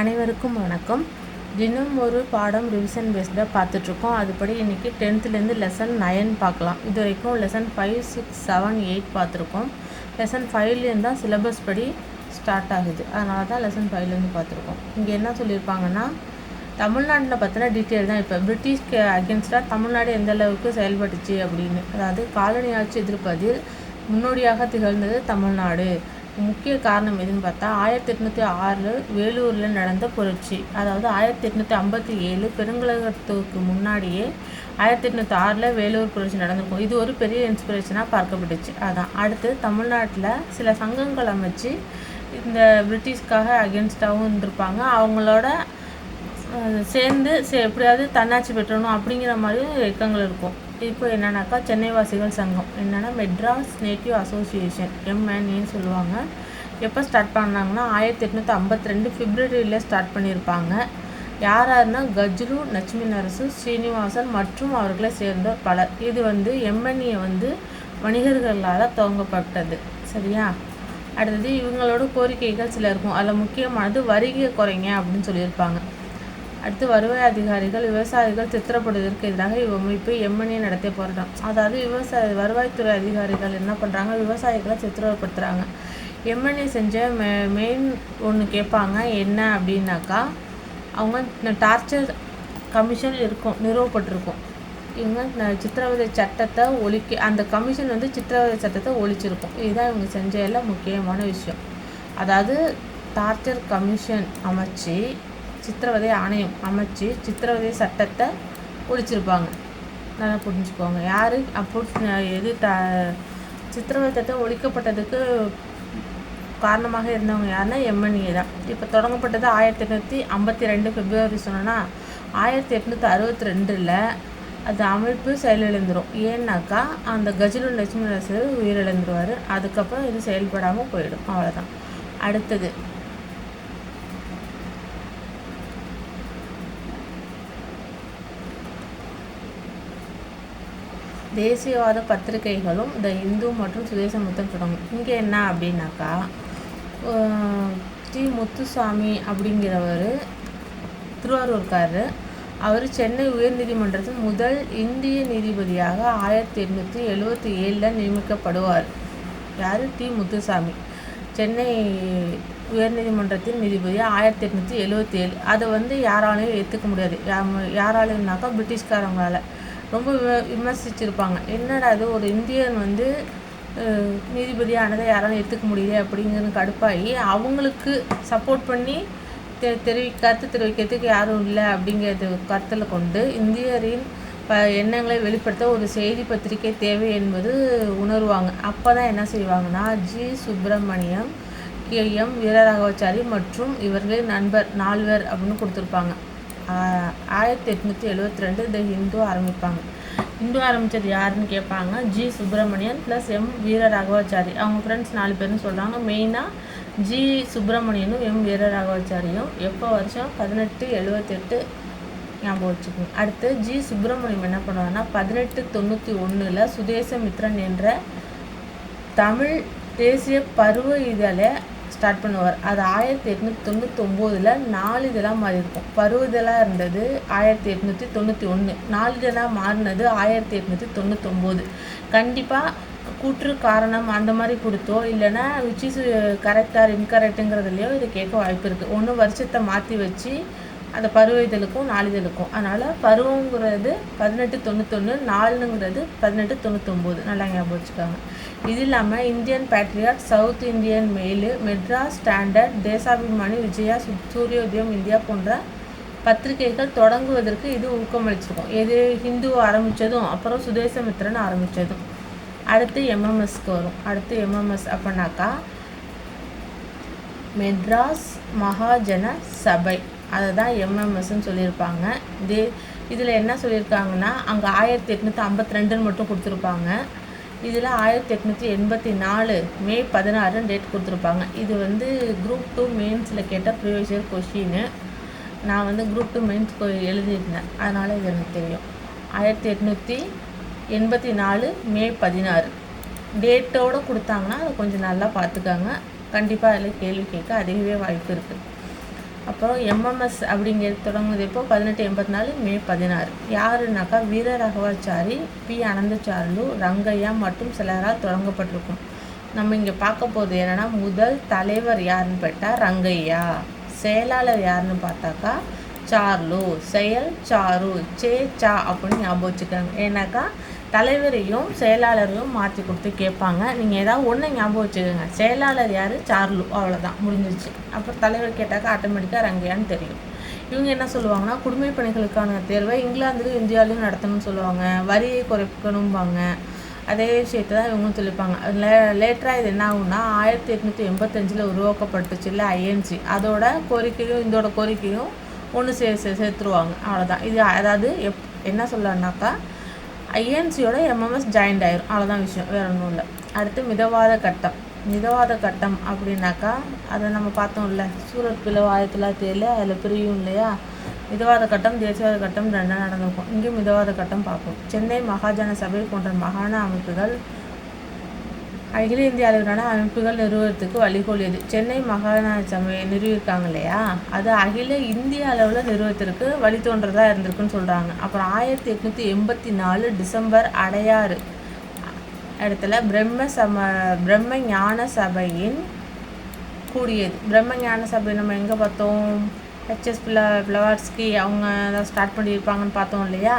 அனைவருக்கும் வணக்கம். தினம் ஒரு பாடம் ரிவிஷன் பேஸ்டாக பார்த்துட்ருக்கோம். அதுபடி இன்றைக்கி 10th லெசன் 9 பார்க்கலாம். இது வரைக்கும் லெசன் 5, 6, 7, 8 பார்த்துருக்கோம். லெசன் 5லேருந்து தான் சிலபஸ் படி ஸ்டார்ட் ஆகுது. அதனால தான் லெசன் 5லேருந்து பார்த்துருக்கோம். இங்கே என்ன சொல்லியிருப்பாங்கன்னா, தமிழ்நாட்டில் பற்றின டீட்டெயில் தான். இப்போ பிரிட்டிஷ்க்கு அகேன்ஸ்டாக தமிழ்நாடு எந்த அளவுக்கு செயல்பட்டுச்சு அப்படின்னு, அதாவது காலனி ஆட்சி எதிர்ப்பதில் முன்னோடியாக திகழ்ந்தது தமிழ்நாடு. முக்கிய காரணம் எதுன்னு பார்த்தா 1806 வேலூரில் நடந்த புரட்சி. அதாவது 1857 பெருங்கலகத்துக்கு முன்னாடியே 1806 வேலூர் புரட்சி நடந்திருக்கும். இது ஒரு பெரிய இன்ஸ்பிரேஷனாக பார்க்கப்பட்டுச்சு. அதான் அடுத்து தமிழ்நாட்டில் சில சங்கங்கள் அமைச்சு இந்த பிரிட்டிஷ்காக அகேன்ஸ்டாகவும் இருந்திருப்பாங்க. அவங்களோட சேர்ந்து எப்படியாவது தன்னாட்சி பெற்றணும் அப்படிங்கிற மாதிரி இயக்கங்கள் இருக்கும். இப்போ என்னன்னாக்கா சென்னைவாசிகள் சங்கம், என்னென்னா மெட்ராஸ் நேட்டிவ் அசோசியேஷன், MNAன்னு சொல்லுவாங்க. எப்போ ஸ்டார்ட் பண்ணாங்கன்னா 1852 பிப்ரவரியில் ஸ்டார்ட் பண்ணியிருப்பாங்க. யாருன்னா கஜ்ரு, லட்சுமிநரசு, ஸ்ரீனிவாசன் மற்றும் அவர்களை சேர்ந்த பலர். இது MNA வணிகர்களால் துவங்கப்பட்டது. சரியா? அடுத்தது இவங்களோட கோரிக்கைகள் சில இருக்கும். அதில் முக்கியமானது வரியை குறைங்க அப்படின்னு சொல்லியிருப்பாங்க. அடுத்து வருவாய் அதிகாரிகள் விவசாயிகள் சித்திரப்படுவதற்கு எதிராக இவ்வமைப்பு MNA நடத்திய போராட்டம். அதாவது வருவாய்த்துறை அதிகாரிகள் என்ன பண்ணுறாங்க, விவசாயிகளை சித்திரப்படுத்துகிறாங்க. MNA செஞ்ச மெயின் ஒன்று கேட்பாங்க, என்ன அப்படின்னாக்கா, அவங்க டார்ச்சர் கமிஷன் இருக்கும், நிறுவப்பட்டிருக்கும். இவங்க சித்திரவதை சட்டத்தை அந்த கமிஷன் சித்திரவதை சட்டத்தை ஒழிச்சிருக்கும். இதுதான் இவங்க செஞ்ச எல்லாம் முக்கியமான விஷயம். அதாவது டார்ச்சர் கமிஷன் அமைச்சு, சித்திரவதை ஆணையம் அமைச்சு சித்திரவதை சட்டத்தை ஒழிச்சிருப்பாங்க. நல்லா புரிஞ்சுக்கோங்க. யார் அப்போ சித்திரவதை சட்டம் ஒழிக்கப்பட்டதுக்கு காரணமாக இருந்தவங்க யாருன்னா MNA தான். இப்போ தொடங்கப்பட்டது 1852 பிப்ரவரி. சொன்னோன்னா 1862 அது அமைப்பு செயலிழந்துடும். ஏன்னாக்கா அந்த கஜ்ரு லட்சுமிநரசர் உயிரிழந்துருவார். அதுக்கப்புறம் இது செயல்படாமல் போயிடும். அவ்வளோதான். அடுத்தது தேசியவாத பத்திரிகைகளும் த இந்து மற்றும் சுதேசமுத்தம் தொடங்கும். இங்கே என்ன அப்படின்னாக்கா, டி முத்துசாமி அப்படிங்கிறவர் திருவாரூர்காரர். அவர் சென்னை உயர்நீதிமன்றத்தின் முதல் இந்திய நீதிபதியாக 1877 நியமிக்கப்படுவார். யார்? டி முத்துசாமி. சென்னை உயர்நீதிமன்றத்தின் நீதிபதியாக 1877. அதை யாராலையும் ஏற்றுக்க முடியாது. யாராலையும்னாக்கா பிரிட்டிஷ்காரங்களால் ரொம்ப விமர்சிச்சிருப்பாங்க. என்னடா அது, ஒரு இந்தியன் நீதிபதியானதை யாராலும் ஏற்றுக்க முடியல அப்படிங்கிறது கடுப்பாகி அவங்களுக்கு சப்போர்ட் பண்ணி கருத்து தெரிவிக்கிறதுக்கு யாரும் இல்லை அப்படிங்கிறது கருத்தில் கொண்டு இந்தியரின் எண்ணங்களை வெளிப்படுத்த ஒரு செய்தி பத்திரிகை தேவை என்பது உணர்வாங்க. அப்போ தான் என்ன செய்வாங்கன்னா, ஜி சுப்பிரமணியம், KM வீரராகவாச்சாரி மற்றும் இவர்களின் நண்பர் 4 பேர் அப்படின்னு கொடுத்துருப்பாங்க. 1872 த ஹிந்து ஆரம்பிப்பாங்க. ஹிந்து ஆரம்பித்தது யாருன்னு கேட்பாங்க. G Subramanian plus M Veeraraghavachari. அவங்க ஃப்ரெண்ட்ஸ் 4 பேர்னு சொல்கிறாங்க. மெயினாக ஜி சுப்பிரமணியனும் M வீரராகவாச்சாரியும். எப்போ வருஷம் 1878 ஞாபகம் வச்சுக்கோங்க. அடுத்து ஜி சுப்பிரமணியம் என்ன பண்ணுவாங்கன்னா 1891 சுதேசமித்ரன் என்ற தமிழ் தேசிய பருவ இதழை ஸ்டார்ட் பண்ணுவார். அது 1899 4 இதழாக மாறி இருக்கும். பருவ இதழாக இருந்தது 1891, 4 இதழாக மாறினது 1899. கண்டிப்பாக கூற்று காரணம் அந்த மாதிரி கொடுத்தோ இல்லைன்னா விச் இஸ் கரெக்டாக இன்கரெக்டுங்கிறதுலையோ இது கேட்க வாய்ப்பு இருக்குது. ஒன்று வருஷத்தை மாற்றி வச்சு அந்த பருவ இதழுக்கும் 4 இதழுக்கும். அதனால் பருவங்கிறது 1891, 4ங்கிறது 1899. நல்லா ஞாபகம் வச்சுக்காங்க. இது இல்லாமல் Indian Patriot, South Indian Mail, Madras Standard, Deshabhimani, Vijaya, Suryodayam India போன்ற பத்திரிகைகள் தொடங்குவதற்கு இது ஊக்கமளிச்சிருக்கும். எது ஹிந்து ஆரம்பித்ததும் அப்புறம் சுதேசமித்ரன் ஆரம்பித்ததும். அடுத்து MMSக்கு வரும். அடுத்து MMS அப்படின்னாக்கா மெட்ராஸ் மகாஜன சபை, அதை தான் MMSன்னு சொல்லியிருப்பாங்க. இதில் என்ன சொல்லியிருக்காங்கன்னா, அங்கே 1852 மட்டும் கொடுத்துருப்பாங்க. இதில் 1884 மே 16 டேட் கொடுத்துருப்பாங்க. இது குரூப் 2 மெயின்ஸில் கேட்ட ப்ரீவியஸ் இயர் கொஷின்னு. நான் குரூப் 2 மெயின்ஸ் எழுதியிருந்தேன், அதனால் இது எனக்கு தெரியும். 1884 மே 16 டேட்டோடு கொடுத்தாங்கன்னா அதை கொஞ்சம் நல்லா பார்த்துக்காங்க. கண்டிப்பாக அதில் கேள்வி கேட்க அதிகவே வாய்ப்பு இருக்குது. அப்புறம் எம்எம்எஸ் அப்படிங்கிறது தொடங்குது இப்போ 1884 மே 16. யாருனாக்கா வீர ராகவாச்சாரி, பி அனந்தச்சார்லு, ரங்கையா மற்றும் சிலரால் தொடங்கப்பட்டிருக்கும். நம்ம இங்கே பார்க்க போகிறது என்னென்னா, முதல் தலைவர் யாருன்னு கேட்டால் ரங்கையா, செயலாளர் யாருன்னு பார்த்தாக்கா சார்லு, செயல் சாரு, சா அப்படின்னு ஞாபகம் வச்சுக்கோங்க. ஏன்னாக்கா தலைவரையும் செயலாளரையும் மாற்றி கொடுத்து கேட்பாங்க. நீங்கள் ஏதாவது ஒன்று ஞாபகம் வச்சுக்கோங்க. செயலாளர் யார்? சார்லு, அவ்வளோதான், முடிஞ்சிச்சு. அப்புறம் தலைவர் கேட்டாக்கா ஆட்டோமேட்டிக்காக ரங்கையான்னு தெரியும். இவங்க என்ன சொல்லுவாங்கன்னா, குடிமைப் பணிகளுக்கான தேர்வை இங்கிலாந்துலையும் இந்தியாவிலையும் நடத்தணும்னு சொல்லுவாங்க. வரியை குறைக்கணும்பாங்க. அதே விஷயத்தை தான் இவங்களும் சொல்லிப்பாங்க. லேட்டராக இது என்ன ஆகும்னா 1885 உருவாக்கப்பட்டுச்சுல்ல ஐஎன்சி, அதோட கோரிக்கையும் இதோட கோரிக்கையும் ஒன்று சேர்த்துருவாங்க. அவ்வளோதான். இது அதாவது என்ன சொல்லனாக்கா ஐஎன்சியோட எம்எம்எஸ் ஜாயிண்ட் ஆயிரும். அவ்வளோதான் விஷயம், வேறு ஒன்றும் இல்லை. அடுத்து மிதவாத கட்டம். மிதவாத கட்டம் அப்படின்னாக்கா அதை நம்ம பார்த்தோம்ல, சூரத் பிளவு 1907, அதில் பிரியும் இல்லையா. மிதவாத கட்டம், தேசியவாத கட்டம் ரெண்டாக நடந்திருக்கும். இங்கே மிதவாத கட்டம் பார்ப்போம். சென்னை மகாஜன சபை போன்ற மாகாண அமைப்புகள் அகில இந்திய அளவிலான அமைப்புகள் நிறுவனத்துக்கு வழிகோலியது. சென்னை மாகாண சபை நிறுவியிருக்காங்க இல்லையா, அது அகில இந்திய அளவில் நிறுவனத்திற்கு வழித்தோன்றதாக இருந்திருக்குன்னு சொல்கிறாங்க. அப்புறம் 1884 டிசம்பர் அடையாறு இடத்துல பிரம்ம ஞான சபையின் கூடியது. பிரம்ம ஞான சபை நம்ம எங்கே பார்த்தோம்? ஹெச்எஸ் பிளவாட்ஸ்கி அவங்க தான் ஸ்டார்ட் பண்ணியிருப்பாங்கன்னு பார்த்தோம் இல்லையா.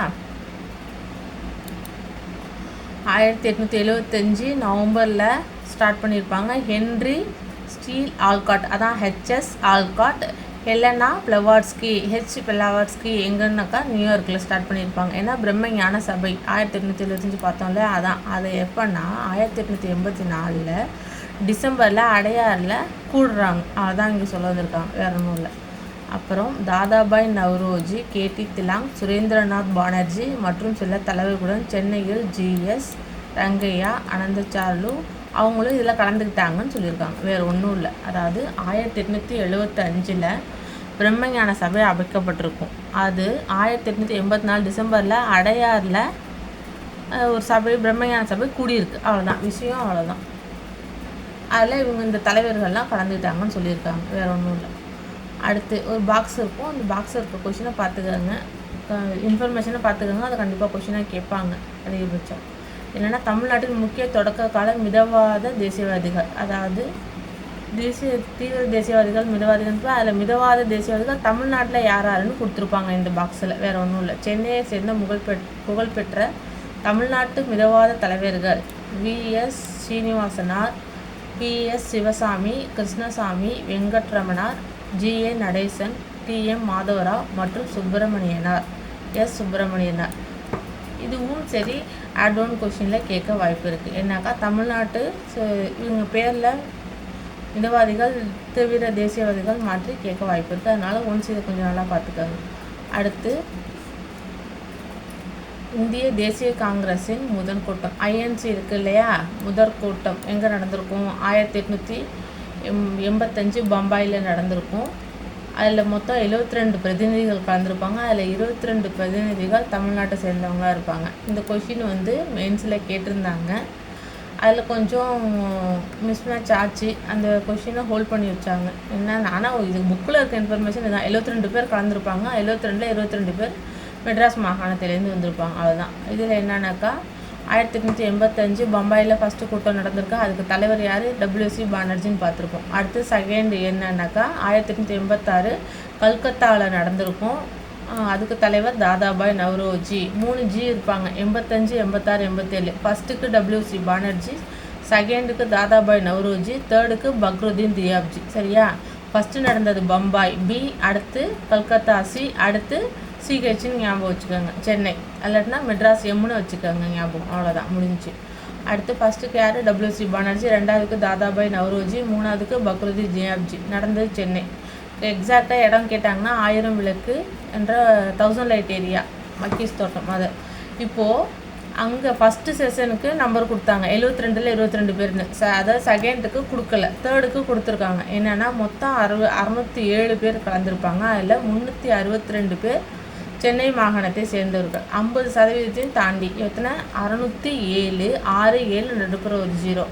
1875 நவம்பரில் ஸ்டார்ட் பண்ணியிருப்பாங்க. ஹென்ரி ஸ்டீல் ஆல்காட், அதான் H S Olcott, Helena Blavatsky, Blavatsky எங்கன்னாக்கா நியூயார்க்கில் ஸ்டார்ட் பண்ணியிருப்பாங்க. ஏன்னா பிரம்ம ஞான சபை 1875 பார்த்தோம்ல, அதான். அது எப்போன்னா 1884 டிசம்பரில் அடையாறில் கூடுறாங்க. அதான் இங்கே சொல்ல வந்திருக்காங்க, வேறு ஒன்றும் இல்லை. அப்புறம் தாதாபாய் நவ்ரோஜி, கேடி திலாங், சுரேந்திரநாத் பானர்ஜி மற்றும் சில தலைவர்களுடன் சென்னையில் ஜிஎஸ் ரங்கையா, அனந்தச்சார்லு அவங்களும் இதில் கலந்துக்கிட்டாங்கன்னு சொல்லியிருக்காங்க, வேறு ஒன்றும் இல்லை. அதாவது 1875 பிரம்மஞான சபை அமைக்கப்பட்டிருக்கும். அது 1884 டிசம்பரில் அடையாறில் ஒரு சபை, பிரம்மஞான சபை கூடியிருக்கு. அவ்வளோதான் விஷயம், அவ்வளோதான். அதில் இவங்க இந்த தலைவர்கள்லாம் கலந்துக்கிட்டாங்கன்னு சொல்லியிருக்காங்க, வேறு ஒன்றும் இல்லை. அடுத்து ஒரு பாக்ஸ் இருக்கும். அந்த பாக்ஸில் இருக்க கொஷினை பார்த்துக்கோங்க, இன்ஃபர்மேஷனை பார்த்துக்கோங்க. அதை கண்டிப்பாக கொஷினாக கேட்பாங்க அதிகபட்சம். என்னென்னா, தமிழ்நாட்டின் முக்கிய தொடக்க கால மிதவாத தேசியவாதிகள், அதாவது தீவிர தேசியவாதிகள், மிதவாதிகள். அதில் மிதவாத தேசியவாதிகள் தமிழ்நாட்டில் யாருன்னு கொடுத்துருப்பாங்க இந்த பாக்ஸில், வேறு ஒன்றும் இல்லை. சென்னையை சேர்ந்த புகழ்பெற்ற தமிழ்நாட்டு மிதவாத தலைவர்கள் விஎஸ் சீனிவாசனார், பிஎஸ் சிவசாமி, கிருஷ்ணசாமி, வெங்கட்ரமணார், ஜிஏ நடேசன், டிஎம் மாதவராவ் மற்றும் சுப்பிரமணியனார், எஸ் சுப்பிரமணியனார். இதுவும் சரி, ஆட் ஒன் கொஷினில் கேட்க வாய்ப்பு இருக்குது. ஏன்னாக்கா தமிழ்நாட்டு இவங்க பேரில் மிதவாதிகள், தீவிர தேசியவாதிகள் மாற்றி கேட்க வாய்ப்பு இருக்குது. அதனால் ஒன்ஸ் இதை கொஞ்சம் நல்லா பார்த்துக்கோங்க. அடுத்து இந்திய தேசிய காங்கிரஸின் முதல் கூட்டம், ஐஎன்சி இருக்குது இல்லையா, முதற் கூட்டம் எங்கே நடந்திருக்கும்? 1885 பம்பாயில் நடந்திருக்கும். அதில் மொத்தம் 72 பிரதிநிதிகள் கலந்துருப்பாங்க. அதில் 22 பிரதிநிதிகள் தமிழ்நாட்டை சேர்ந்தவங்க இருப்பாங்க. இந்த கொஷின் மெயின்ஸில் கேட்டிருந்தாங்க. அதில் கொஞ்சம் மிஸ்மேட்ச் ஆச்சு. அந்த கொஷினை ஹோல்ட் பண்ணி வச்சாங்க. என்னன்னா, ஆனால் இது புக்கில் இருக்க இன்ஃபர்மேஷன் இதுதான். 72 பேர் கலந்துருப்பாங்க. 22 பேர் மெட்ராஸ் மாகாணத்திலேருந்து வந்திருப்பாங்க. அதுதான். இதில் என்னன்னாக்கா 1885 பம்பாயில் ஃபஸ்ட்டு கூட்டம் நடந்திருக்கு. அதுக்கு தலைவர் யார்? டபிள்யூசி பானர்ஜின்னு பார்த்துருக்கோம். அடுத்து செகண்ட் என்னன்னாக்கா 1886 கல்கத்தாவில் நடந்திருக்கும். அதுக்கு தலைவர் தாதாபாய் நவ்ரோஜி. 3 ஜி இருப்பாங்க, 85, 86, 87. ஃபஸ்ட்டுக்கு டபிள்யூசி பானர்ஜி, செகண்டுக்கு தாதாபாய் நவ்ரோஜி, தேர்டுக்கு பக்ருதீன் தியாப்ஜி. சரியா? ஃபஸ்ட்டு நடந்தது பம்பாய் பி, அடுத்து கல்கத்தா சி, அடுத்து சிஹெச்னு ஞாபகம் வச்சுக்கோங்க, சென்னை. இல்லாட்டினா மெட்ராஸ் எம்னு வச்சுக்கோங்க ஞாபகம். அவ்வளோதான், முடிஞ்சு. அடுத்து ஃபஸ்ட்டுக்கு யார்? டபிள்யூசி பானர்ஜி, ரெண்டாவதுக்கு தாதாபாய் நவ்ரோஜி, மூணாவதுக்கு பக்ருதீன் தியாப்ஜி. நடந்தது சென்னை. எக்ஸாக்டாக இடம் கேட்டாங்கன்னா 1000 விளக்கு என்ற 1000 லைட் ஏரியா, மக்கீஸ் தோட்டம். அது இப்போது அங்கே ஃபஸ்ட்டு செஷனுக்கு நம்பர் கொடுத்தாங்க 72ல் 22 பேர்னு. அதாவது செகண்டுக்கு கொடுக்கல, தேர்டுக்கு கொடுத்துருக்காங்க. என்னென்னா மொத்தம் 607 பேர் கலந்துருப்பாங்க. அதில் 362 பேர் சென்னை மாகாணத்தை சேர்ந்தவர்கள். 50% தாண்டி எத்தனை? 607, 67 நடுப்புற ஒரு 0.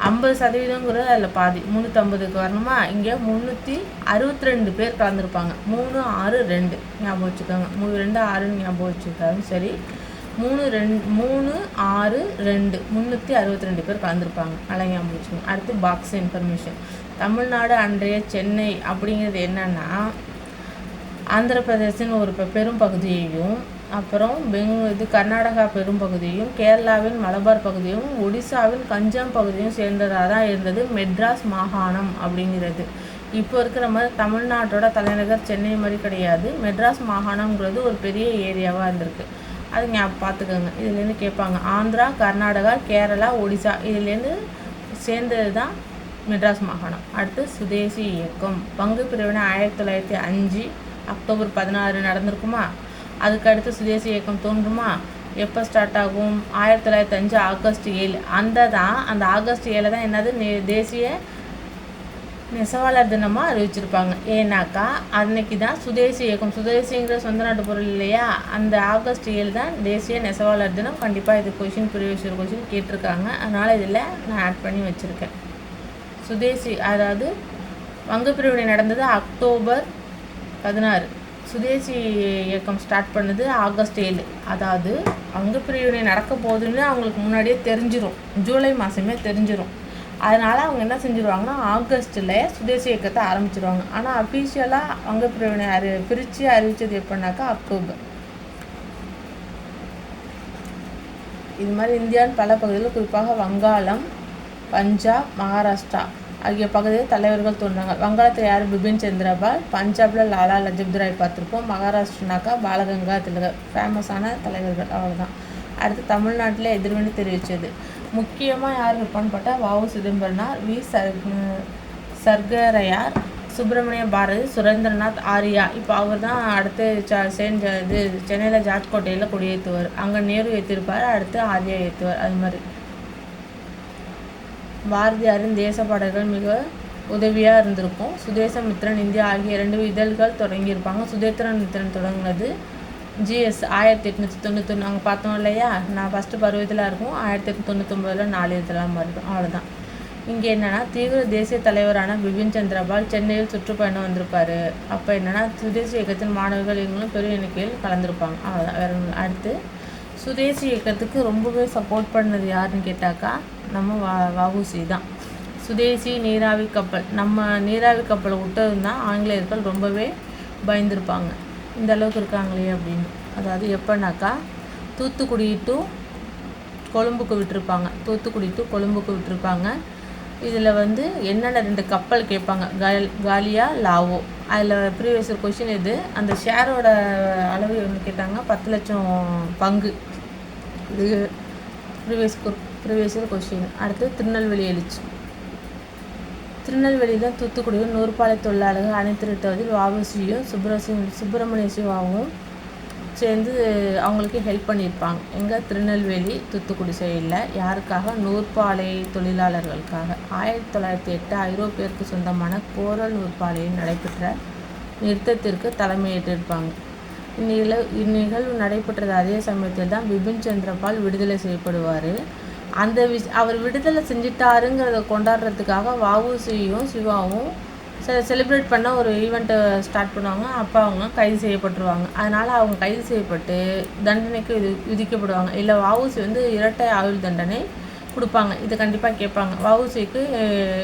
50%ங்கிறது அதில் பாதி 350க்கு வரணுமா. இங்கே 362 பேர் கலந்துருப்பாங்க. 3 6 2 ஞாபகம் வச்சுக்கோங்க. 3 2 6ன்னு ஞாபகம் வச்சுக்காலும் சரி. 3 6 2 362 பேர் கலந்துருப்பாங்க. நல்லா ஞாபகம் வச்சுக்கோங்க. அடுத்து பாக்ஸ் இன்ஃபர்மேஷன். தமிழ்நாடு அன்றைய சென்னை அப்படிங்கிறது என்னன்னா, ஆந்திர பிரதேசத்தின் ஒரு பெரும் பகுதியையும், அப்புறம் கர்நாடகா பெரும் பகுதியும், கேரளாவின் மலபார் பகுதியும், ஒடிசாவின் கஞ்சாம் பகுதியும் சேர்ந்ததாக தான் இருந்தது மெட்ராஸ் மாகாணம் அப்படிங்கிறது. இப்போ இருக்கிற மாதிரி தமிழ்நாட்டோட தலைநகர் சென்னை மாதிரி கிடையாது. மெட்ராஸ் மாகாணம்ங்கிறது ஒரு பெரிய ஏரியாவாக இருந்திருக்கு. அது பார்த்துக்கோங்க. இதுலேருந்து கேட்பாங்க. ஆந்திரா, கர்நாடகா, கேரளா, ஒடிசா இதுலேருந்து சேர்ந்தது தான் மெட்ராஸ் மாகாணம். அடுத்து சுதேசி இயக்கம். பங்கு பிரிவினை 1905 அக்டோபர் 16 நடந்திருக்குமா. அதுக்கு அடுத்து சுதேசி இயக்கம் தோன்றுமா. எப்போ ஸ்டார்ட் ஆகும்? 1905 ஆகஸ்ட் 7. அந்த ஆகஸ்ட் 7 தான் என்னது தேசிய நெசவாளர் தினமாக அறிவிச்சிருப்பாங்க. ஏன்னாக்கா அன்னைக்கு தான் சுதேசி இயக்கம், சுதேசிங்கிற சொந்த நாட்டு பொருள் இல்லையா, அந்த ஆகஸ்ட் 7 தான் தேசிய நெசவாளர் தினம். கண்டிப்பாக இது ப்ரீவியஸ் கொஷின் கேட்டிருக்காங்க. அதனால் இதில் நான் ஆட் பண்ணி வச்சுருக்கேன். சுதேசி அதாவது வங்க பிரிவினை நடந்தது அக்டோபர் 16. சுதேசி இயக்கம் ஸ்டார்ட் பண்ணது ஆகஸ்ட் 7. அதாவது வங்க பிரிவினை நடக்க போகுதுன்னு அவங்களுக்கு முன்னாடியே தெரிஞ்சிடும். ஜூலை மாதமே தெரிஞ்சிடும். அதனால் அவங்க என்ன செஞ்சுருவாங்கன்னா ஆகஸ்ட்டில் சுதேசி இயக்கத்தை ஆரம்பிச்சிடுவாங்க. ஆனால் அஃபீஷியலாக வங்க பிரிவினை பிரித்து அறிவித்தது எப்படின்னாக்கா அக்டோபர். இது மாதிரி இந்தியாவின் பல பகுதிகளில் குறிப்பாக வங்காளம், பஞ்சாப், மகாராஷ்டிரா ஆகிய பகுதியில் தலைவர்கள் தோன்றாங்க. வங்காளத்தில் யார்? பிபின் சந்திரபால். பஞ்சாபில் லாலா லஜபதி ராய் பார்த்துருப்போம். மகாராஷ்டிரானாக்கா பாலகங்கா திலகர். ஃபேமஸான தலைவர்கள். அவ்வளோதான். அடுத்து தமிழ்நாட்டில் எதிர்வினை தெரிவித்தது முக்கியமாக யார் இருப்பான்னு பார்த்தா வ.உ. சிதம்பரனார், வி. சர்க்கரையார், சுப்பிரமணிய பாரதி, சுரேந்திரநாத் ஆரியா. இப்போ அவர் தான் அடுத்து சென்னையில் ஜார்ஜ்கோட்டையில் கொடியேற்றுவார். அங்கே நேரு ஏற்றிருப்பார். அடுத்து ஆரியா ஏற்றுவார். அது மாதிரி பாரதியாரின் தேச பாடல்கள் மிக உதவியாக இருந்திருக்கும். சுதேசமித்திரன் இந்தியா ஆகிய 2 இதழ்கள் தொடங்கியிருப்பாங்க. சுதேந்திரமித்திரன் தொடங்கினது GS 1891. நாங்கள் பார்த்தோம் இல்லையா, நான் ஃபஸ்ட்டு பருவத்தில் இருக்கும். 1899 4 இதெல்லாம் மாறிடும். அவ்வளோதான். இங்கே என்னென்னா தீவிர தேசிய தலைவரான பிபின் சந்திரபால் சென்னையில் சுற்றுப்பயணம் வந்திருப்பார். அப்போ என்னென்னா சுதேசி இயக்கத்தின் மாணவர்கள் இவங்களும் பெரிய எண்ணிக்கையில் கலந்துருப்பாங்க. அவ்வளோதான். வேறு அடுத்து சுதேசி இயக்கத்துக்கு ரொம்பவே சப்போர்ட் பண்ணது யாருன்னு கேட்டாக்கா நம்ம வ.உ.சி தான். சுதேசி நீராவி கப்பல், நம்ம நீராவி கப்பலை விட்டது தான் ஆங்கிலேயர்கள் ரொம்பவே பயந்துருப்பாங்க. இந்த அளவுக்கு இருக்காங்களே அப்படின்னு. அதாவது எப்போனாக்கா தூத்துக்குடி டு கொழும்புக்கு விட்டுருப்பாங்க. இதில் என்னென்ன 2 கப்பல் கேட்பாங்க, காலியா, லாவோ. அதில் ப்ரீவியஸ் கொஷின் இது. அந்த ஷேரோட அளவு கேட்டாங்க 10 லட்சம் பங்கு. இது ப்ரீவியஸ் கொஷின். அடுத்து திருநெல்வேலி எழுச்சி. திருநெல்வேலி தான் தூத்துக்குடியும் நூற்பாலை தொழிலாளர்கள் அணிதிரட்டுவதில் வ.உ.சியும் சுப்பிரமணிய சிவாவும் சேர்ந்து அவங்களுக்கு ஹெல்ப் பண்ணியிருப்பாங்க. எங்கே? திருநெல்வேலி தூத்துக்குடி சைடில். யாருக்காக? நூற்பாலை தொழிலாளர்களுக்காக. 1908 ஐரோப்பியருக்கு சொந்தமான கோரல் நூற்பாலையில் நடைபெற்ற நிறுத்தத்திற்கு தலைமையேற்றிருப்பாங்க. இந்நிகழ்வு நடைபெற்றது அதே சமயத்தில் தான் பிபின் சந்திரபால் விடுதலை செய்யப்படுவார். அவர் விடுதலை செஞ்சிட்டாருங்கிறத கொண்டாடுறதுக்காக வ.உ.சியும் சிவாவும் செலிப்ரேட் பண்ண ஒரு ஈவெண்ட்டை ஸ்டார்ட் பண்ணுவாங்க. அப்போ அவங்க கைது செய்யப்பட்டுருவாங்க. அதனால் அவங்க கைது செய்யப்பட்டு தண்டனைக்கு விதிக்கப்படுவாங்க. இல்லை வ.உ.சி இரட்டை ஆயுள் தண்டனை கொடுப்பாங்க. இதை கண்டிப்பாக கேட்பாங்க. வ.உ.சிக்கு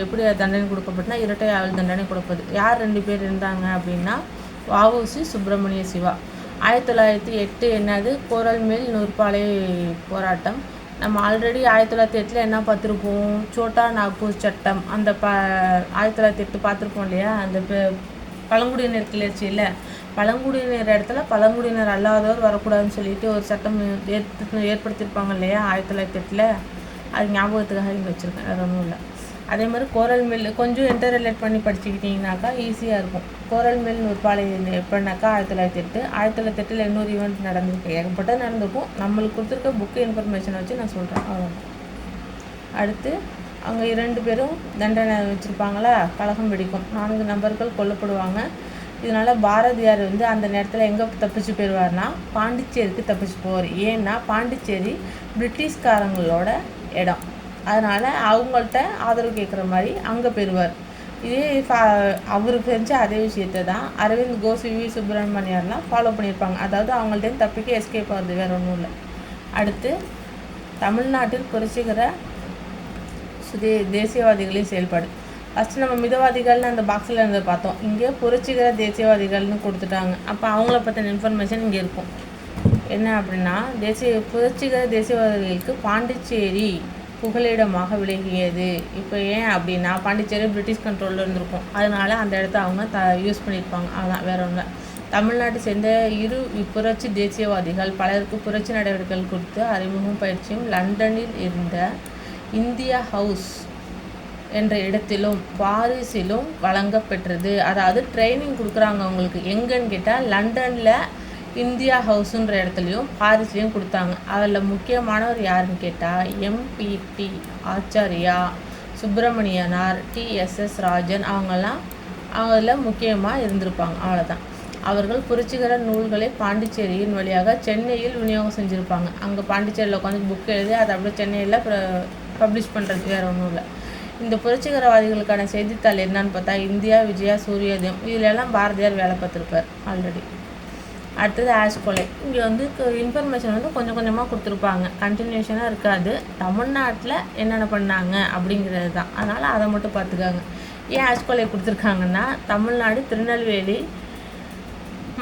எப்படி தண்டனை கொடுக்கப்பட்டுனா இரட்டை ஆயுள் தண்டனை கொடுப்பது. யார் 2 பேர் இருந்தாங்க அப்படின்னா வ.உ.சி, சுப்பிரமணிய சிவா. 1908 என்னது? கோரல் மில் நூற்பாலை போராட்டம். நம்ம ஆல்ரெடி 1908 என்ன பார்த்துருப்போம்? சோட்டா நாக்பூர் சட்டம். அந்த 1908 பார்த்துருப்போம் இல்லையா, அந்த பழங்குடியினர் கிளர்ச்சியில் பழங்குடியினர் இடத்துல பழங்குடியினர் அல்லாதவர் வரக்கூடாதுன்னு சொல்லிட்டு ஒரு சட்டம் ஏற்படுத்தியிருப்பாங்க இல்லையா 1908. அது ஞாபகத்துக்காக இங்கே வச்சுருக்கேன், வேறு ஒன்றும் இல்லை. அதே மாதிரி கோரல் மில் கொஞ்சம் இன்டர் ரிலேட் பண்ணி படிச்சுக்கிட்டிங்கனாக்கா ஈஸியாக இருக்கும். கோரல் மில் நூற்பாலை எப்படின்னாக்கா 1908. 1908 இன்னொரு ஈவெண்ட் நடந்திருக்கு. ஏகப்பட்ட நடந்திருக்கும். நம்மளுக்கு கொடுத்துருக்க புக்கு இன்ஃபர்மேஷனை வச்சு நான் சொல்கிறேன். அவ்வளோதான். அடுத்து அங்கே 2 பேரும் தண்டனை வச்சுருப்பாங்களா, கலகம் வெடிக்கும். 4 நபர்கள் கொல்லப்படுவாங்க. இதனால் பாரதியார் அந்த நேரத்தில் எங்கே தப்பிச்சு போயிடுவார்னா பாண்டிச்சேரிக்கு தப்பிச்சு போவார். ஏன்னா பாண்டிச்சேரி பிரிட்டிஷ்காரங்களோட இடம். அதனால் அவங்கள்ட்ட ஆதரவு கேட்குற மாதிரி அங்கே பெறுவார். இதே அவருக்கு செஞ்ச அதே விஷயத்தை தான் அரவிந்த் கோஷ், வி சுப்பிரமணியர்லாம் ஃபாலோ பண்ணியிருப்பாங்க. அதாவது அவங்கள்ட்ட தப்பிக்க எஸ்கேப் ஆகுது, வேறு ஒன்றும் இல்லை. அடுத்து தமிழ்நாட்டில் புரட்சிகர தேசியவாதிகளின் செயல்பாடு. ஃபஸ்ட்டு நம்ம மிதவாதிகள்னு அந்த பாக்ஸில் இருந்து பார்த்தோம். இங்கே புரட்சிகர தேசியவாதிகள்னு கொடுத்துட்டாங்க. அப்போ அவங்கள பற்றின இன்ஃபர்மேஷன் இங்கே இருக்கும். என்ன அப்படின்னா, புரட்சிகர தேசியவாதிகளுக்கு பாண்டிச்சேரி புகலிடமாக விளங்கியது. இப்போ ஏன் அப்படின்னா, பாண்டிச்சேரி பிரிட்டிஷ் கண்ட்ரோலில் இருந்திருக்கும். அதனால் அந்த இடத்த அவங்க யூஸ் பண்ணியிருப்பாங்க. அதுதான், வேற ஒன்று. தமிழ்நாட்டை சேர்ந்த இரு புரட்சி தேசியவாதிகள் பலருக்கு புரட்சி நடவடிக்கைகள் கொடுத்து அறிமுகம் பயிற்சியும் லண்டனில் இருந்த இந்தியா ஹவுஸ் என்ற இடத்திலும் பாரிஸிலும் வழங்கப்பெற்றது. அதாவது ட்ரைனிங் கொடுக்குறாங்க அவங்களுக்கு. எங்கன்னு கேட்டால் லண்டனில் இந்தியா ஹவுஸுன்ற இடத்துலையும் பாரிஸ்லேயும் கொடுத்தாங்க. அதில் முக்கியமானவர் யாருன்னு கேட்டால் எம்பிடி ஆச்சாரியா, சுப்பிரமணியனார், TSS ராஜன், அவங்கெல்லாம் அதில் முக்கியமாக இருந்திருப்பாங்க. அவ்வளோதான். அவர்கள் புரட்சிகர நூல்களை பாண்டிச்சேரியின் வழியாக சென்னையில் விநியோகம் செஞ்சுருப்பாங்க. அங்கே பாண்டிச்சேரியில் உட்காந்து புக் எழுதி அதை அப்படியே சென்னையில் பப்ளிஷ் பண்ணுறது, வேறு ஒன்றும் இல்லை. இந்த புரட்சிகரவாதிகளுக்கான செய்தித்தாள் என்னன்னு பார்த்தா இந்தியா, விஜயா, சூரியோதயம், இதிலெல்லாம் பாரதியார் வேலை பார்த்துருப்பார் ஆல்ரெடி. அடுத்தது ஆஷ் கொலை. இங்கே இன்ஃபர்மேஷன் கொஞ்சம் கொஞ்சமாக கொடுத்துருப்பாங்க, கண்டினியூஷனாக இருக்காது. தமிழ்நாட்டில் என்னென்ன பண்ணாங்க அப்படிங்கிறது தான். அதனால் அதை மட்டும் பார்த்துக்காங்க. ஏன் ஆஷ் கொலை கொடுத்துருக்காங்கன்னா, தமிழ்நாடு திருநெல்வேலி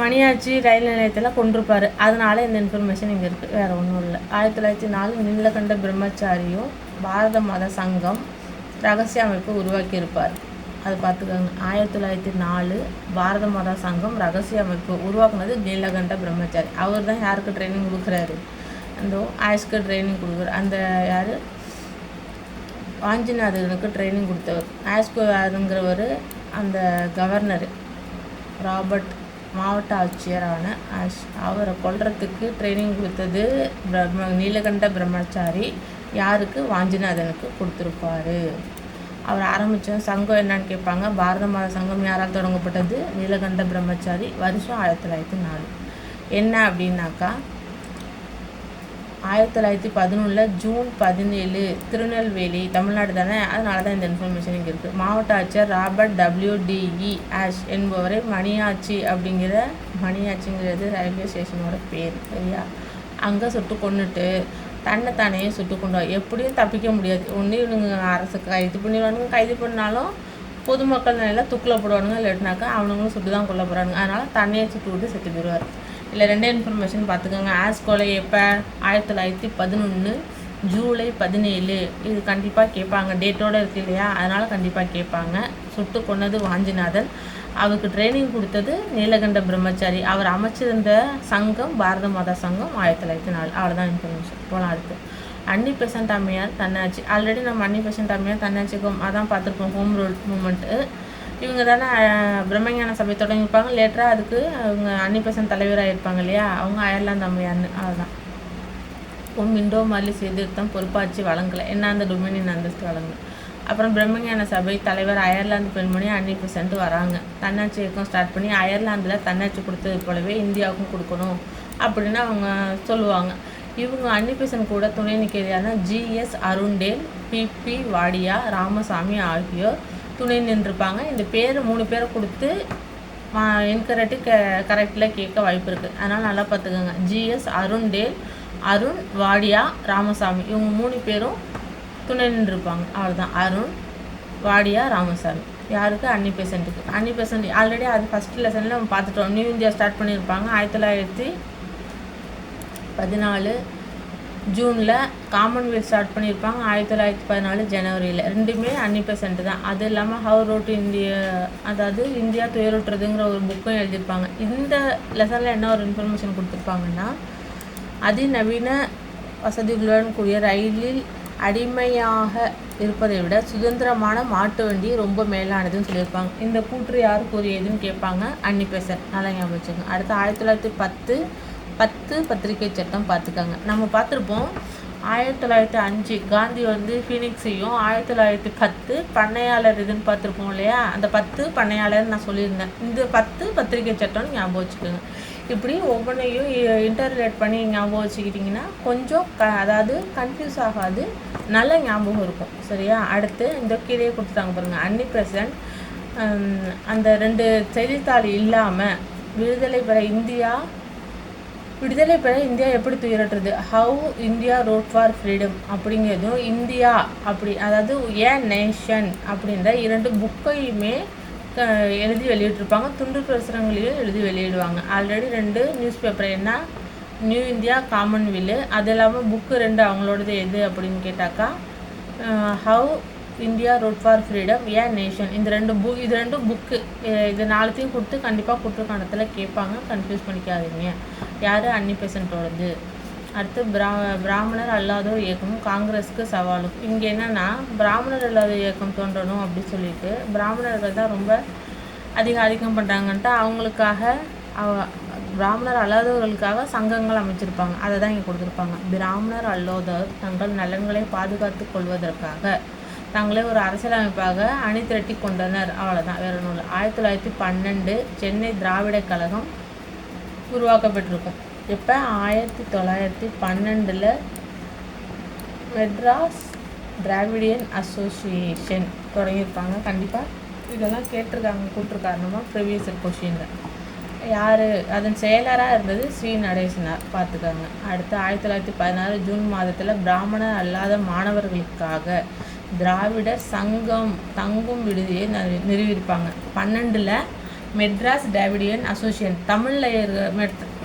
மணியாச்சி ரயில் நிலையத்தில் கொண்டிருப்பார். அதனால் இந்த இன்ஃபர்மேஷன் இங்கே இருக்குது, வேறு ஒன்றும் இல்லை. 1904 நீலகண்ட பிரம்மச்சாரியும் பாரத மத சங்கம் ரகசிய அமைப்பு உருவாக்கியிருப்பார். அது பார்த்துக்கோங்க. 1904 பாரத மத சங்கம் ரகசிய அமைப்பு உருவாக்குனது நீலகண்ட பிரம்மச்சாரி. அவர் தான் யாருக்கு ட்ரைனிங் கொடுக்குறாரு? அந்த ஆஷ்க்கு ட்ரைனிங் கொடுக்குறாரு. அந்த யார்? வாஞ்சிநாதனுக்கு ட்ரைனிங் கொடுத்தவர். ஆஷ்குங்கிறவர் அந்த கவர்னர் ராபர்ட், மாவட்ட ஆட்சியரான ஆஷ், அவரை கொல்றதுக்கு ட்ரைனிங் கொடுத்தது நீலகண்ட பிரம்மச்சாரி. யாருக்கு? வாஞ்சிநாதனுக்கு கொடுத்துருப்பாரு. அவர் ஆரம்பித்த சங்கம் என்னன்னு கேட்பாங்க. பாரத மத சங்கம் யாரால் தொடங்கப்பட்டது? நீலகண்ட பிரம்மச்சாரி. வருஷம் 1904. என்ன அப்படின்னாக்கா, 1911 ஜூன் 17 திருநெல்வேலி, தமிழ்நாடு தானே, அதனால தான் இந்த இன்ஃபர்மேஷன் இங்கே இருக்குது. மாவட்ட ஆட்சியர் ராபர்ட் WDE ஆஷ் என்பவரை மணியாச்சிங்கிறது ரயில்வே ஸ்டேஷனோட பேர், சரியா? அங்கே சுட்டு கொண்டுட்டு தன்னைத்தானே சுட்டு கொண்டு எப்படியும் தப்பிக்க முடியாது. ஒன்று இவனுங்க அரசு கைது பண்ணிடுவானுங்க, கைது பண்ணாலும் பொதுமக்கள் நிலையில் தூக்கில் போடுவானுங்க, இல்லாட்டினாக்கா அவனுங்களும் சுட்டு தான் கொல்ல போகிறானுங்க. அதனால் தண்ணியை சுட்டு விட்டு செத்து போயிடுவார். இல்லை, ரெண்டே இன்ஃபர்மேஷன் பார்த்துக்கோங்க. ஆஷ் கொலை எப்போ? 1911 ஜூலை 17. இது கண்டிப்பாக கேட்பாங்க, டேட்டோடு இருக்குது இல்லையா? அதனால் கண்டிப்பாக கேட்பாங்க. சுட்டு கொன்னது வாஞ்சிநாதன். அவருக்கு ட்ரைனிங் கொடுத்தது நீலகண்ட பிரம்மச்சாரி. அவர் அமைச்சிருந்த சங்கம் பாரத மத சங்கம் 1904. அவ்வளோதான் இன்ஃபர்மேஷன். போகலாம் அடுத்து. அன்னி பெசன்ட் அம்மையார் தன்னாட்சி. ஆல்ரெடி நம்ம அன்னி பெசன்ட் அம்மையார் தன்னாட்சிக்கும் அதான் பார்த்துருப்போம், ஹோம் ரூல் மூமெண்ட்டு. இவங்க தானே பிரம்மஞான சபை தொடங்கியிருப்பாங்க. லேட்டராக அதுக்கு அவங்க அன்னி பெசன்ட் தலைவராக இருப்பாங்க இல்லையா? அவங்க அயர்லாந்து அம்மையார்னு. அதுதான். இண்டோ மார்லி சீர்திருத்தம் பொறுப்பாட்சி வழங்கலை. என்ன அந்த டொமினியன் அந்தஸ்து வழங்கலை. அப்புறம் பிரம்மஞான சபை தலைவர் அயர்லாந்து பெண்மணி அன்னி பெசன்ட் வராங்க. தன்னாட்சி இயக்கம் ஸ்டார்ட் பண்ணி அயர்லாந்தில் தன்னாட்சி கொடுத்தது போலவே இந்தியாவுக்கும் கொடுக்கணும் அப்படின்னு அவங்க சொல்லுவாங்க. இவங்க அன்னி பெசன்ட் கூட துணை நிற்கிறதான GS Arundale, PP Wadia, Ramasamy ஆகியோர் துணை நின்றுருப்பாங்க. இந்த பேர் 3 பேரை கொடுத்து என்கரெக்டு கரெக்டில் கேட்க வாய்ப்பு இருக்குது. அதனால் நல்லா பார்த்துக்கோங்க. GS அருண்டேல், அருண், வாடியா, ராமசாமி, இவங்க 3 பேரும் துணை நின்றுருப்பாங்க. அவ்வளோதான். அருண், வாடியா, ராமசாமி. யாருக்கு? அன்னி பெசன்ட்டுக்கு. அன்னி பெசன்ட் ஆல்ரெடி அது ஃபஸ்ட் லெசனில் நம்ம பார்த்துட்டோம். நியூ இந்தியா ஸ்டார்ட் பண்ணியிருப்பாங்க 1914 ஜூனில். காமன்வெல்த் ஸ்டார்ட் பண்ணியிருப்பாங்க 1914 ஜனவரியில். ரெண்டுமே அன்னி பெசன்ட் தான். அது இல்லாமல் ஹவ் ரோட் இந்தியா, அதாவது இந்தியா துயருற்றுதுங்கிற ஒரு புக்கும் எழுதியிருப்பாங்க. இந்த லெசனில் என்ன ஒரு இன்ஃபர்மேஷன் கொடுத்துருப்பாங்கன்னா, அதிநவீன வசதிகளுடன் கூடிய ரயிலில் அடிமையாக இருப்பதை விட சுதந்திரமான மாட்டு வண்டி ரொம்ப மேலானதுன்னு சொல்லியிருப்பாங்க. இந்த கூற்று யார் கூறியதுன்னு கேட்பாங்க. அன்னி பெசன்ட். நல்லா ஞாபகம் வச்சுக்கோங்க. அடுத்து 1910 பத்திரிகை சட்டம் பார்த்துக்காங்க. நம்ம பார்த்துருப்போம் 1905 காந்தி ஃபீனிக்ஸையும் 1910 பண்ணையாளர் இதுன்னு பார்த்துருப்போம் இல்லையா? அந்த 10 பண்ணையாளர்னு நான் சொல்லியிருந்தேன். இந்த 10 பத்திரிகை சட்டம்னு ஞாபகம் வச்சுக்கோங்க. இப்படி ஒவ்வொன்றையும் இன்டர்ரிலேட் பண்ணி ஞாபகம் வச்சுக்கிட்டிங்கன்னா கொஞ்சம் அதாவது கன்ஃபியூஸ் ஆகாது, நல்ல ஞாபகம் இருக்கும். சரியா? அடுத்து இந்த கீழே கொடுத்துட்டாங்க பாருங்கள், அன்னி ப்ரெசன்ட். அந்த 2 செய்தித்தாள் இல்லாமல் விடுதலை பெற இந்தியா எப்படி துயரட்டுறது, how India wrought for freedom அப்படிங்கிறதும், இந்தியா அப்படி அதாவது ஏ நேஷன் அப்படின்ற 2 புக்கையுமே எழுதி வெளியிட்டிருப்பாங்க. துண்டு பிரசுரங்களையும் எழுதி வெளியிடுவாங்க. ஆல்ரெடி 2 நியூஸ் பேப்பர், என்ன நியூ இந்தியா, காமன்வெல். அது இல்லாமல் புக்கு 2 அவங்களோடது எது அப்படின்னு கேட்டாக்கா how India wrought for freedom, A nation. இது 2 புக்கு. இது 4த்தையும் கொடுத்து கண்டிப்பாக குற்றக்காணத்தில் கேட்பாங்க, கன்ஃபியூஸ் பண்ணிக்காதீங்க. யார்? அன்னி பெசன்ட்டோடது. அடுத்து பிராமணர் அல்லாதோர் இயக்கமும் காங்கிரஸுக்கு சவாலும். இங்கே என்னென்னா பிராமணர் அல்லாத இயக்கம் தோன்றணும் அப்படின்னு சொல்லிட்டு பிராமணர்கள் தான் ரொம்ப ஆதிக்கம் பண்ணுறாங்கன்ட்டு அவங்களுக்காக பிராமணர் அல்லாதவர்களுக்காக சங்கங்கள் அமைச்சிருப்பாங்க. அதை தான் இங்கே கொடுத்துருப்பாங்க. பிராமணர் அல்லாதோர் தங்கள் நலன்களை பாதுகாத்து கொள்வதற்காக தங்களே ஒரு அரசியலமைப்பாக அணி திரட்டி கொண்டனர். அவ்வளோதான், வேற ஒன்றும் இல்லை. 1912 சென்னை திராவிட கழகம் உருவாக்கப்பட்டிருக்கும். இப்போ 1912 மெட்ராஸ் திராவிடியன் அசோசியேஷன் தொடங்கியிருப்பாங்க. கண்டிப்பாக இதெல்லாம் கூட்டிருக்காருமா ப்ரீவியஸ் கொஷினில். யார் அதன் செயலராக இருந்தது? ஸ்ரீ நடேசனார். பார்த்துக்காங்க. அடுத்து 1916 ஜூன் மாதத்தில் பிராமணர் அல்லாத மாணவர்களுக்காக திராவிடர் சங்கம் தங்கும் விடுதியை நிறுவியிருப்பாங்க. 12 மெட்ராஸ் திராவிடியன் அசோசியேஷன்.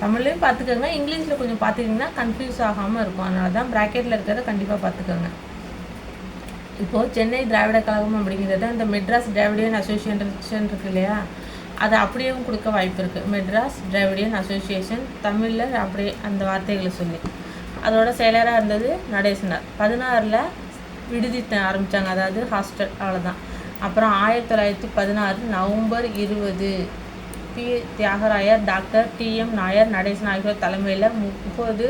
தமிழ்லையும் பார்த்துக்கோங்க, இங்கிலீஷில் கொஞ்சம் பார்த்துக்கிங்கன்னா கன்ஃபியூஸ் ஆகாமல் இருக்கும். அதனால தான் ப்ராக்கெட்டில் இருக்கிறத கண்டிப்பாக பார்த்துக்கோங்க. இப்போது சென்னை திராவிட கழகம் அப்படிங்கிறத இந்த மெட்ராஸ் திராவிடியன் அசோசியேஷன் இருக்கு இல்லையா, அதை அப்படியேவும் கொடுக்க வாய்ப்பு இருக்குது. மெட்ராஸ் திராவிடியன் அசோசியேஷன் தமிழில் அப்படியே அந்த வார்த்தைகளை சொல்லி. அதோட செயலராக இருந்தது நடேசனார். 16 விடுதி ஆரம்பித்தாங்க, அதாவது ஹாஸ்டல். அவ்வளோதான். அப்புறம் 1916 November 20 P Thyagarayar, doctor TM Nair, Natesan ஆகியோர் தலைமையில் 30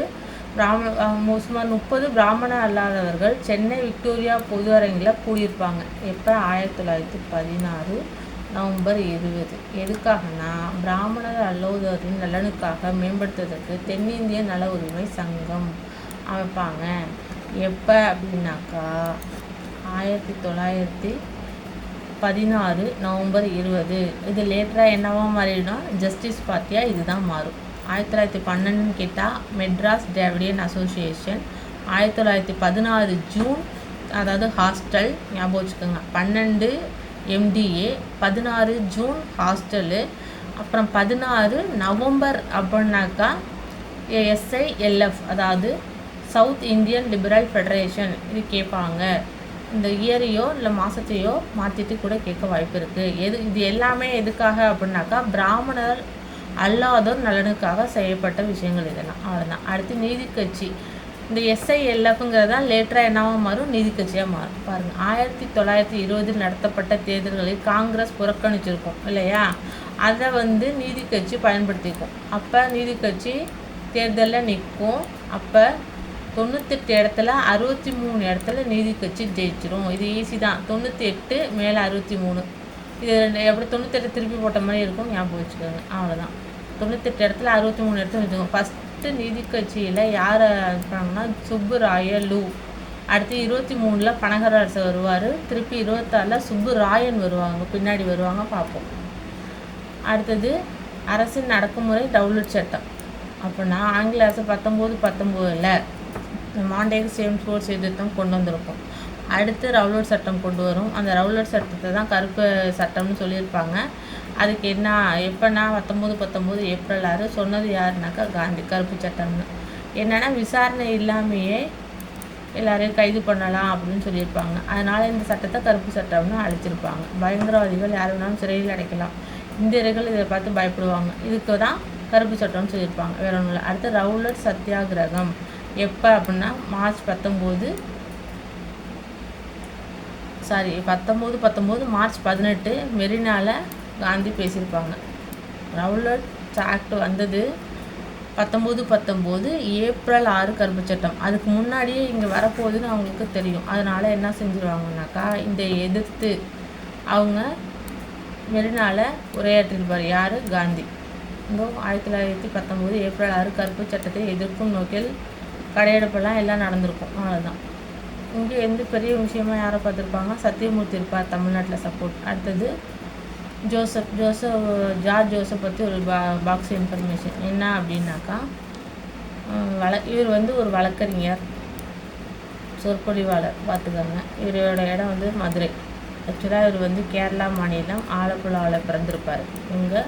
பிராமண அல்லாதவர்கள் சென்னை விக்டோரியா பொது அரங்கில் கூடியிருப்பாங்க. எப்போ? 1916 நவம்பர் 20. எதுக்காகனா பிராமணர் அல்லாதவரின் நலனுக்காக மேம்படுத்துவதற்கு தென்னிந்திய நல உரிமை சங்கம் அமைப்பாங்க. எப்போ அப்படின்னாக்கா 1916 நவம்பர் 20. இது லேட்டராக என்னவா மாறிடும்? ஜஸ்டிஸ் பார்ட்டியாக இதுதான் மாறும். 1912 கேட்டால் மெட்ராஸ் திராவிடியன் அசோசியேஷன். 1916 ஜூன் அதாவது ஹாஸ்டல் ஞாபகம் வச்சுக்கோங்க. 12 MDA, 16 ஜூன் ஹாஸ்டலு. அப்புறம் 16 நவம்பர் அப்படின்னாக்கா SILF அதாவது சவுத் இந்தியன் லிபரல் ஃபெடரேஷன். இது கேட்பாங்க. இந்த இயரையோ இல்லை மாதத்தையோ மாற்றிட்டு கூட கேட்க வாய்ப்பு இருக்குது. இது எல்லாமே எதுக்காக அப்படின்னாக்கா பிராமணர் அல்லாதோர் நலனுக்காக செய்யப்பட்ட விஷயங்கள் இதெல்லாம். அவ்வளோதான். அடுத்து நீதி கட்சி. இந்த SILFங்கிறது தான் லேட்டராக என்னவாக மாறும்? நீதி கட்சியாக மாறும். பாருங்கள், 1920 நடத்தப்பட்ட தேர்தல்களில் காங்கிரஸ் புறக்கணிச்சிருக்கும் இல்லையா, அதை நீதி கட்சி பயன்படுத்திக்கும். அப்போ நீதி கட்சி தேர்தலில் நிற்கும். அப்போ 98 இடத்துல 63 இடத்துல நீதி கட்சி ஜெயிச்சிரும். இது ஈஸி தான். 98 மேலே 63. இது எப்படி 98 திருப்பி போட்ட மாதிரி இருக்கும், ஞாபகம் வச்சுக்கோங்க. அவ்வளோதான். 98 இடத்துல 63 இடத்துல வச்சுக்கோங்க. ஃபஸ்ட்டு நீதி கட்சியில் யார் இருக்காங்கன்னா சுப்புராயலு. அடுத்து 23 பனகரசு வருவார். திருப்பி 26 சுப்புராயன் வருவாங்க, பின்னாடி வருவாங்க, பார்ப்போம். அடுத்தது அரசின் அடக்குமுறை ரவுலட் சட்டம். அப்படின்னா ஆங்கில அரசு 1919 மாண்டேக் சேம்ஸ்போர்ட் சீர்திருத்தம் கொண்டு வந்திருக்கும். அடுத்து ரவுலட் சட்டம் கொண்டு வரும். அந்த ரவுலட் சட்டத்தை தான் கருப்பு சட்டம்னு சொல்லியிருப்பாங்க. அதுக்கு என்ன எப்போனா 1919 ஏப்ரல் 6. சொன்னது யாருனாக்கா காந்தி. கருப்பு சட்டம்னு என்னென்னா விசாரணை இல்லாமையே எல்லாரையும் கைது பண்ணலாம் அப்படின்னு சொல்லியிருப்பாங்க. அதனால் இந்த சட்டத்தை கருப்பு சட்டம்னு அழைச்சிருப்பாங்க. பயங்கரவாதிகள் யார் வேணாலும் சிறையில் அடைக்கலாம். இந்தியர்கள் இதை பார்த்து பயப்படுவாங்க. இதுக்கு தான் கருப்பு சட்டம்னு சொல்லியிருப்பாங்க, வேற ஒன்றும் இல்லை. அடுத்து ரவுலட் சத்தியாகிரகம். எப்போ அப்படின்னா மார்ச் 19 மார்ச் 18 மெரினாவில் காந்தி பேசியிருப்பாங்க. ரவுலட் ஆக்ட் வந்தது 1919 ஏப்ரல் 6 கருப்பு சட்டம். அதுக்கு முன்னாடியே இங்கே வரப்போகுதுன்னு அவங்களுக்கு தெரியும். அதனால் என்ன செஞ்சுருவாங்கனாக்கா இதை எதிர்த்து அவங்க மெரினாவில் உரையாற்றிருப்பார். யார்? காந்தி. இந்த 1919 ஏப்ரல் 6 கருப்பு சட்டத்தை எதிர்க்கும் நோக்கில் கடையெடுப்பெல்லாம் எல்லாம் நடந்திருக்கும். அவ்வளோதான். இங்கே எந்த பெரிய விஷயமா யாரை பார்த்துருப்பாங்க, சத்தியமூர்த்தி இருப்பார் தமிழ்நாட்டில் சப்போர்ட். அடுத்தது ஜார்ஜ் ஜோசப் பற்றி ஒரு பாக்ஸ் இன்ஃபர்மேஷன் என்ன அப்படின்னாக்கா, இவர் வந்து ஒரு வழக்கறிஞர், சொற்பொழிவாளர் பார்த்துக்கோங்க. இவரோட இடம் வந்து மதுரை. ஆக்சுவலாக இவர் வந்து கேரளா மாநிலம் ஆலப்புழாவில் பிறந்திருப்பார். இங்கே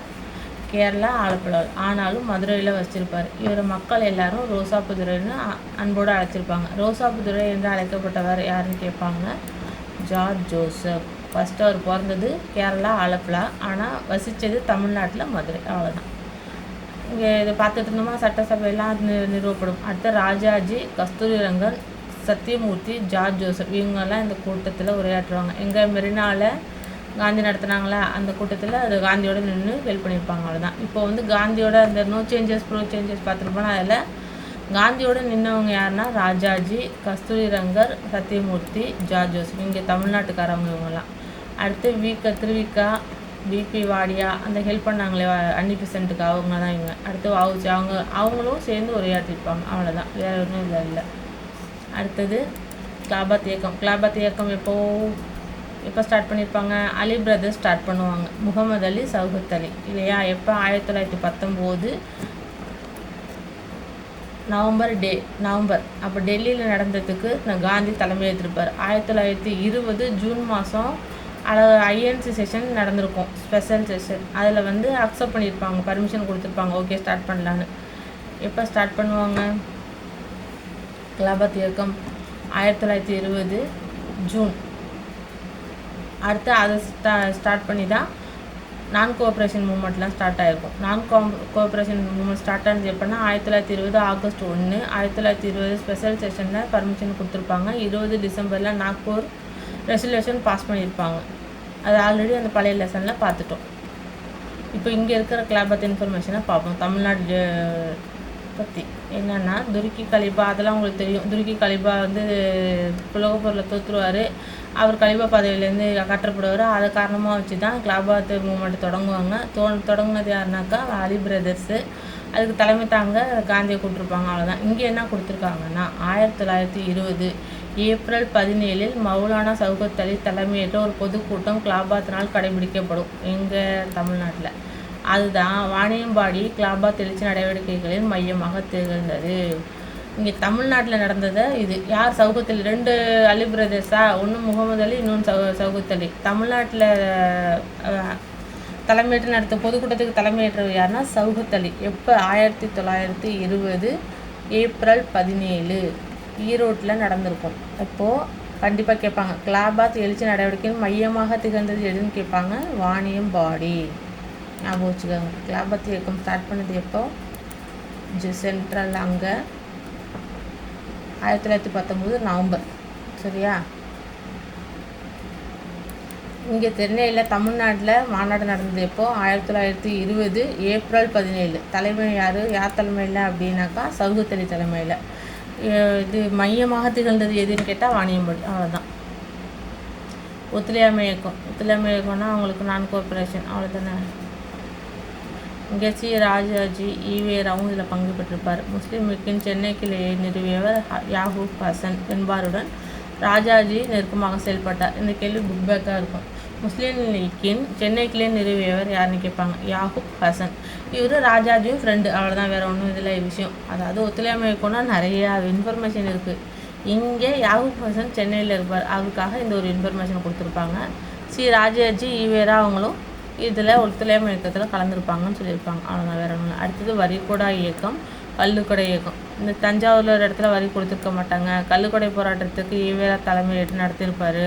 கேரளா ஆலப்புழாவில், ஆனாலும் மதுரையில் வச்சிருப்பார். இவர் மக்கள் எல்லாரும் ரோசாப்புதுரைன்னு அன்போடு அழைச்சிருப்பாங்க. ரோசாப்புதுரை என்று அழைக்கப்பட்டவர் யாருன்னு கேட்பாங்க, ஜார்ஜ் ஜோசப். ஃபஸ்ட்டு அவர் பிறந்தது கேரளா ஆலப்புழா, ஆனால் வசித்தது தமிழ்நாட்டில் மதுரை. அவ்வளோதான். இங்கே இதை பார்த்துட்டு இருந்தோமா, சட்டசபையெல்லாம் நிறுவப்படும். அடுத்த ராஜாஜி, கஸ்தூரிரங்கன், சத்தியமூர்த்தி, ஜார்ஜ் ஜோசப் இவங்கெல்லாம் இந்த கூட்டத்தில் உரையாற்றுவாங்க. எங்கள் மெரினாவில் காந்தி நடத்துனாங்களா, அந்த கூட்டத்தில் அது காந்தியோட நின்று ஹெல்ப் பண்ணியிருப்பாங்க. அவ்வளோதான். இப்போ வந்து காந்தியோட அந்த நோ சேஞ்சஸ் ப்ரோ சேஞ்சஸ் பார்த்துருப்போனா, அதில் காந்தியோட நின்றவங்க யாருன்னா ராஜாஜி, கஸ்தூரிரங்கர், சத்தியமூர்த்தி, ஜார்ஜ் ஜோசப். இங்கே தமிழ்நாட்டுக்காரவங்க இவங்கெல்லாம். அடுத்து திருவிக்கா, பிபி வாடியா அந்த ஹெல்ப் பண்ணாங்களே அன்னிபிசென்ட்டுக்கு, அவங்க தான் இவங்க. அடுத்து வவுச்சி, அவங்களும் சேர்ந்து உரையாற்றிருப்பாங்க. அவ்வளோதான், வேறு ஒன்றும் இல்லை. அடுத்தது கிலாபத் இயக்கம் எப்போ ஸ்டார்ட் பண்ணியிருப்பாங்க, அலி பிரதர்ஸ் ஸ்டார்ட் பண்ணுவாங்க. முகமது அலி, சௌகத் அலி இல்லையா. எப்போ 1919 நவம்பர். அப்போ டெல்லியில் நடந்ததுக்கு காந்தி தலைமை ஏற்றிருப்பார். 1920 ஜூன் மாதம் ஐஎன்சி செஷன் நடந்திருக்கும், ஸ்பெஷல் செஷன். அதில் வந்து அக்செப்ட் பண்ணியிருப்பாங்க, பர்மிஷன் கொடுத்துருப்பாங்க, ஓகே ஸ்டார்ட் பண்ணலான்னு. எப்போ ஸ்டார்ட் பண்ணுவாங்க கிலாபத் இயக்கம், 1920 ஜூன். அடுத்து அதை ஸ்டார்ட் பண்ணி தான் நான் கோஆப்ரேஷன் மூமெண்ட்லாம் ஸ்டார்ட் ஆகிருக்கும். கோஆப்ரேஷன் மூமெண்ட் ஸ்டார்ட் ஆனது எப்படின்னா 1920 ஆகஸ்ட் 1, 1920 ஸ்பெஷல் செஷனில் பர்மிஷன் கொடுத்துருப்பாங்க. 20 டிசம்பரில் நாக்பூர் ரெசல்யூஷன் பாஸ் பண்ணியிருப்பாங்க. அது ஆல்ரெடி அந்த பழைய லெசனில் பார்த்துட்டோம். இப்போ இங்கே இருக்கிற கிலாபத் இன்ஃபர்மேஷனை பார்ப்போம். தமிழ்நாடு பற்றி என்னென்னா, துருக்கி கலிபா அதெல்லாம் உங்களுக்கு தெரியும். துருக்கி கலிபா வந்து உலகப்பொருளில் தோற்றுருவார். அவர் கலிபா பதவியிலேருந்து கட்டப்படுவார். அதை காரணமாக வச்சு தான் கிலாபத் மூமெண்ட் தொடங்குவாங்க. தொடங்குனது யாருனாக்கா அலி பிரதர்ஸு. அதுக்கு தலைமை தாங்க காந்தியை கூப்பிட்ருப்பாங்க. அவ்வளோதான். இங்கே என்ன கொடுத்துருக்காங்கன்னா, 1920 ஏப்ரல் 17 மௌலானா சௌகத் அலி தலைமையேற்ற ஒரு பொதுக்கூட்டம் கிலாபத் நாள் கடைபிடிக்கப்படும் எங்கள் தமிழ்நாட்டில். அதுதான் வாணியம்பாடி கிலாபத் எழுச்சி நடவடிக்கைகளின் மையமாக திகழ்ந்தது. இங்கே தமிழ்நாட்டில் நடந்ததை இது யார், சௌகத் அலி. 2 அலி பிரதர்ஸா, ஒன்று முகமது அலி, இன்னொன்று சௌகத் அலி. தமிழ்நாட்டில் தலைமையேற்று நடத்த பொதுக்கூட்டத்துக்கு தலைமையேற்றவர் யாருன்னா சௌகத் அலி. எப்போ 1920 ஏப்ரல் 17 ஈரோட்டில் நடந்திருக்கும். அப்போது கண்டிப்பாக கேட்பாங்க, கிலாபத் எழுச்சி நடவடிக்கையின் மையமாக திகழ்ந்தது எதுன்னு கேட்பாங்க, வாணியம்பாடி. ஞாபகம் வச்சுக்கோங்க. கிலாபத் இயக்கம் ஸ்டார்ட் பண்ணது எப்போ, சென்ட்ரல் அங்கே 1919 நவம்பர். சரியா. இங்கே சென்னையில் தமிழ்நாட்டில் மாநாடு நடந்தது எப்போ, 1920 ஏப்ரல் 17. தலைமை யார் தலைமையில் அப்படின்னாக்கா சௌகத் அலி தலைமையில். இது மையமாக திகழ்ந்தது எதுன்னு கேட்டால் வாணியம்பாடி. அவ்வளோதான். ஒத்துழையாமை இயக்கம்னா அவங்களுக்கு நான் கோஆப்ரேஷன். அவ்வளோதானே. இங்கே ராஜாஜி, ஈவேராவும் இதில் பங்கு பெற்றிருப்பார். முஸ்லீம் லீக்கின் சென்னை கிளையை நிறுவியவர் யாகூப் ஹசன் என்பாருடன் ராஜாஜி நெருக்கமாக செயல்பட்டார். இந்த கேள்வி புக் பேக்காக இருக்கும். முஸ்லீம் லீக்கின் சென்னை கிளையை நிறுவியவர் யாருன்னு கேட்பாங்க, யாகூப் ஹசன். இவர் ராஜாஜியும் ஃப்ரெண்டு. அவ்வளோதான், வேறு ஒன்றும் இதில் விஷயம். அதாவது ஒத்துழையாமை இயக்கம்னா நிறையா இன்ஃபர்மேஷன் இருக்குது. இங்கே யாகூப் ஹசன் சென்னையில் இருப்பார். அதுக்காக இந்த ஒரு இன்ஃபர்மேஷன் கொடுத்துருப்பாங்க. ராஜாஜி, ஈவேரா அவங்களும் இதில் ஒத்துழையாமை இயக்கத்தில் கலந்துருப்பாங்கன்னு சொல்லியிருப்பாங்க. அவ்வளோதான், வேறு ஒன்றும். அடுத்தது வரிகொடா இயக்கம், கள்ளுக்கடை இயக்கம். இந்த தஞ்சாவூரில் ஒரு இடத்துல வரி கொடுத்துருக்க மாட்டாங்க. கள்ளுக்கடை போராட்டத்துக்கு ஈவேரா தலைமையேற்று நடத்தியிருப்பார்.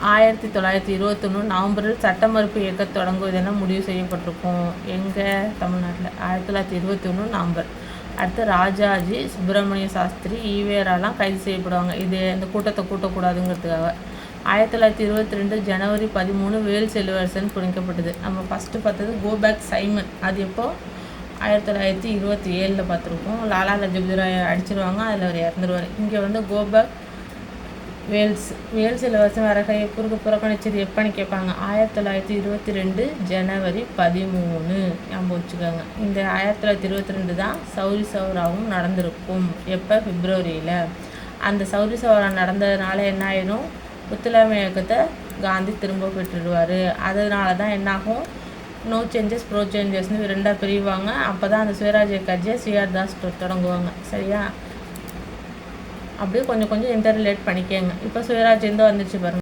1921 நவம்பரில் சட்ட மறுப்பு இயக்கம் தொடங்குவதென முடிவு செய்யப்பட்டிருக்கும் எங்கே தமிழ்நாட்டில், 1921 நவம்பர். அடுத்து ராஜாஜி, சுப்பிரமணிய சாஸ்திரி, ஈவேராலாம் கைது செய்யப்படுவாங்க. இது இந்த கூட்டத்தை கூட்டக்கூடாதுங்கிறதுக்காக. 1922 ஜனவரி 13 வேல் செல்வரசன் பிடிக்கப்பட்டது. நம்ம ஃபஸ்ட்டு பார்த்தது கோபேக் சைமன். அது எப்போது 1927 பார்த்துருக்கோம். லாலா லஜபதி ராய் அடிச்சிருவாங்க, அதில் அவர் இறந்துருவார். இங்கே வந்து கோபேக் வேல்ஸ் இலவசம் வரகையை புறக்கணிச்சது எப்போன்னு கேட்பாங்க. 1922 ஜனவரி 13 ஞாபகம் வச்சுக்கோங்க. இந்த 1922 தான் சௌரி சௌராவும் நடந்திருக்கும். எப்போ? பிப்ரவரியில். அந்த சௌரி சௌரா நடந்ததுனால என்ன ஆயிடும்? ஒத்துழையாமை இயக்கத்தை காந்தி திரும்ப பெற்றுடுவார். அதனால தான் என்னாகும்? நோ சேஞ்சஸ் ப்ரோ சேஞ்சஸ்னு ரெண்டாக பிரிவாங்க. அப்போ தான் அந்த சுயராஜ்ய கட்சியை சிஆர் தாஸ் தொடங்குவாங்க. சரியா? அப்படியே கொஞ்சம் கொஞ்சம் இன்டர் ரிலேட் பண்ணிக்கங்க. இப்போ சுயராஜ்யம் வந்துச்சு பாருங்கள்.